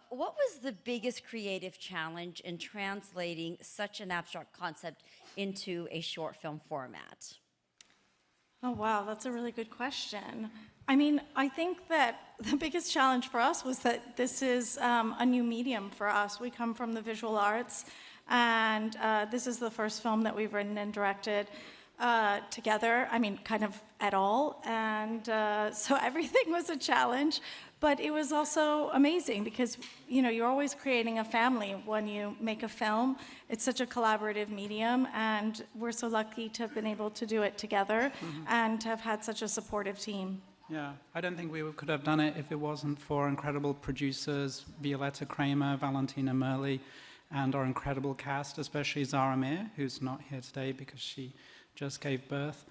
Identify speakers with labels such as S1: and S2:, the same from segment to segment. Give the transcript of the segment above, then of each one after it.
S1: What was the biggest creative challenge in translating such an abstract concept into a short film format?
S2: Oh, wow, that's a really good question. I mean, I think that the biggest challenge for us was that this is a new medium for us. We come from the visual arts, and this is the first film that we've written and directed together, I mean, kind of at all. And so everything was a challenge, but it was also amazing because, you know, you're always creating a family when you make a film. It's such a collaborative medium, and we're so lucky to have been able to do it together and to have had such a supportive team.
S3: Yeah, I don't think we could have done it if it wasn't for incredible producers, Violetta Kramer, Valentina Merli, and our incredible cast, especially Zara Mir, who's not here today because she just gave birth.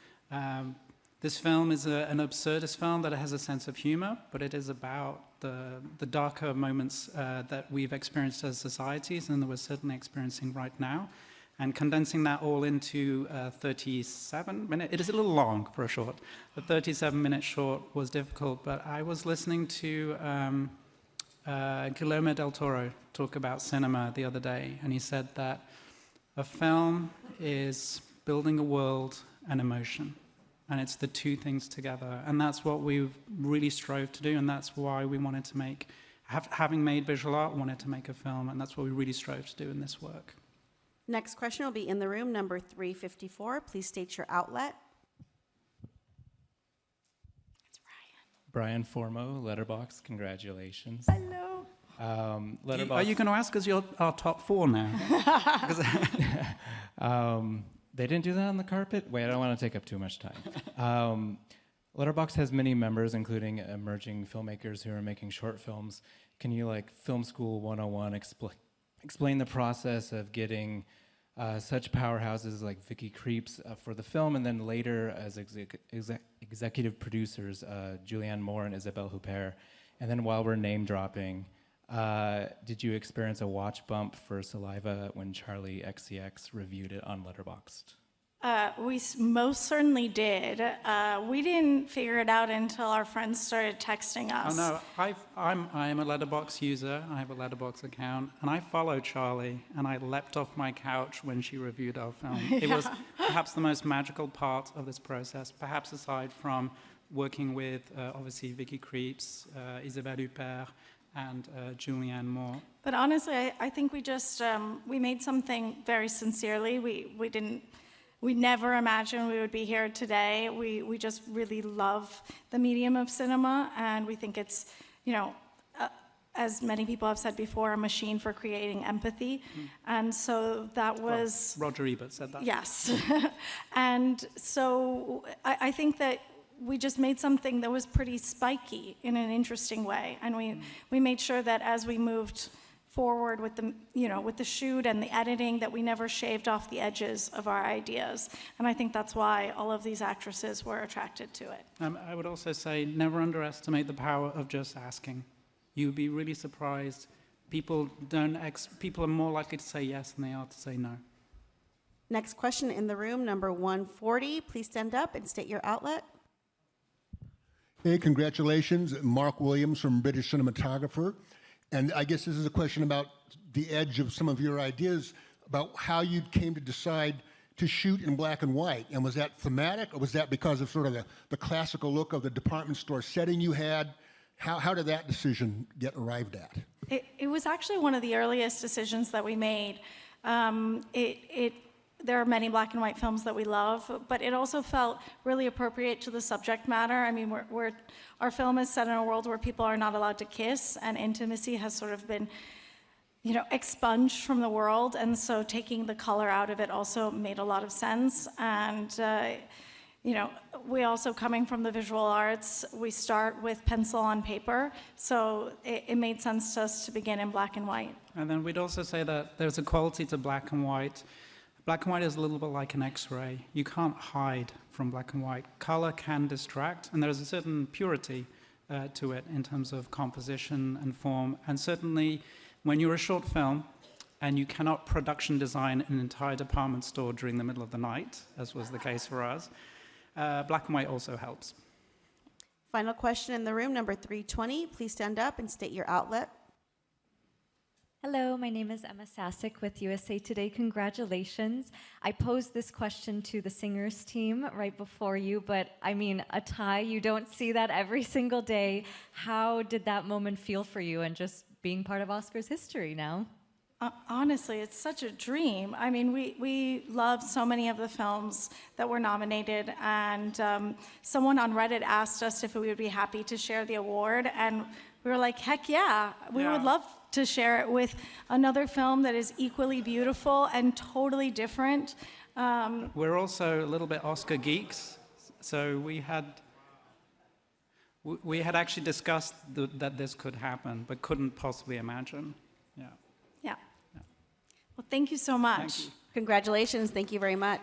S3: This film is an absurdist film that has a sense of humor, but it is about the darker moments that we've experienced as societies and that we're certainly experiencing right now. And condensing that all into 37 minutes, it is a little long for a short. The 37-minute short was difficult, but I was listening to Guillermo del Toro talk about cinema the other day, and he said that a film is building a world and emotion, and it's the two things together. And that's what we really strove to do, and that's why we wanted to make, having made visual art, wanted to make a film, and that's what we really strove to do in this work.
S4: Next question will be in the room, number 354. Please state your outlet.
S2: It's Brian.
S5: Brian Formo, Letterboxd, congratulations.
S2: Hello.
S5: Letterboxd.
S3: Are you going to ask us our top four now?
S5: They didn't do that on the carpet? Wait, I don't want to take up too much time. Letterboxd has many members, including emerging filmmakers who are making short films. Can you, like, Film School 101, explain the process of getting such powerhouses like Vicky Krieps for the film, and then later as executive producers, Julianne Moore and Isabelle Huppert. And then while we're name dropping, did you experience a watch bump for Saliva when Charlie XCX reviewed it on Letterboxd?
S2: We most certainly did. We didn't figure it out until our friends started texting us.
S3: Oh no, I am a Letterboxd user. I have a Letterboxd account, and I follow Charlie, and I leapt off my couch when she reviewed our film. It was perhaps the most magical part of this process, perhaps aside from working with, obviously, Vicky Krieps, Isabelle Huppert, and Julianne Moore.
S2: But honestly, I think we just, we made something very sincerely. We never imagined we would be here today. We just really love the medium of cinema, and we think it's, you know, as many people have said before, a machine for creating empathy. And so that was...
S3: Well, Roger Ebert said that.
S2: Yes. And so I think that we just made something that was pretty spiky in an interesting way. And we made sure that as we moved forward with the, you know, with the shoot and the editing, that we never shaved off the edges of our ideas. And I think that's why all of these actresses were attracted to it.
S3: I would also say never underestimate the power of just asking. You'd be really surprised. People are more likely to say yes than they are to say no.
S4: Next question in the room, number 140. Please stand up and state your outlet.
S6: Hey, congratulations. Mark Williams from British Cinematographer. And I guess this is a question about the edge of some of your ideas about how you came to decide to shoot in black and white. And was that thematic, or was that because of sort of the classical look of the department store setting you had? How did that decision get arrived at?
S2: It was actually one of the earliest decisions that we made. There are many black and white films that we love, but it also felt really appropriate to the subject matter. I mean, our film is set in a world where people are not allowed to kiss, and intimacy has sort of been, you know, expunged from the world, and so taking the color out of it also made a lot of sense. And you know, we also, coming from the visual arts, we start with pencil on paper, so it made sense to us to begin in black and white.
S3: And then we'd also say that there's a quality to black and white. Black and white is a little bit like an X-ray. You can't hide from black and white. Color can distract, and there's a certain purity to it in terms of composition and form. And certainly, when you're a short film and you cannot production design an entire department store during the middle of the night, as was the case for us, black and white also helps.
S4: Final question in the room, number 320. Please stand up and state your outlet.
S7: Hello, my name is Emma Sasek with USA Today. Congratulations. I posed this question to the singers team right before you, but I mean, a tie, you don't see that every single day. How did that moment feel for you and just being part of Oscars history now?
S2: Honestly, it's such a dream. I mean, we love so many of the films that were nominated, and someone on Reddit asked us if we would be happy to share the award, and we were like, heck yeah, we would love to share it with another film that is equally beautiful and totally different.
S3: We're also a little bit Oscar geeks, so we had actually discussed that this could happen, but couldn't possibly imagine. Yeah.
S2: Yeah. Well, thank you so much.
S3: Thank you.
S4: Congratulations. Thank you very much.